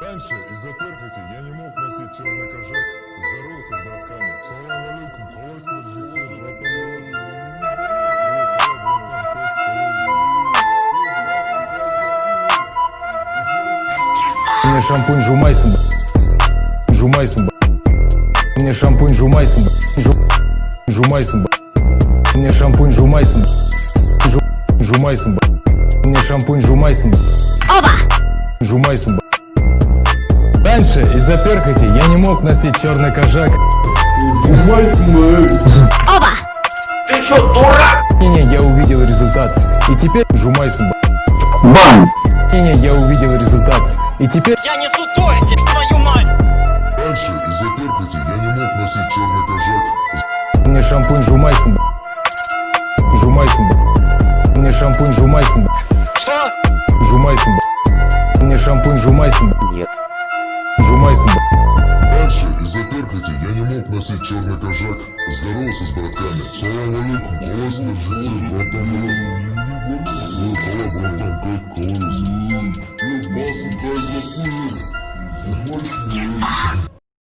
Раньше из-за перхоти я не мог носить черный кожак, здоровался с братками. Салам алейкум, классно жить, Мне шампунь жумайсом, жумайсом. Мне шампунь жумайсом, жумайсом. Мне шампунь жумайсом, жумайсом. Мне шампунь жумайсом, жумайсом. Раньше из-за перхоти я не мог носить черный кожак. Оба! Ты что, дурак? Не, я увидел результат. И теперь жумайсом. Бам! Не, я увидел результат. И теперь Я несу тортик, твою мать! Раньше из-за перхоти я не мог носить черный кожак. мне шампунь жумайсом, жумайсом. Мне шампунь жумайсом, Что? жумайсом. Мне шампунь жумайсом, Нет. жумайсом. Раньше из-за перхоти я не мог носить черный кожак, здоровался с братками. Салам алейкум, классно жить, братан. Братан, как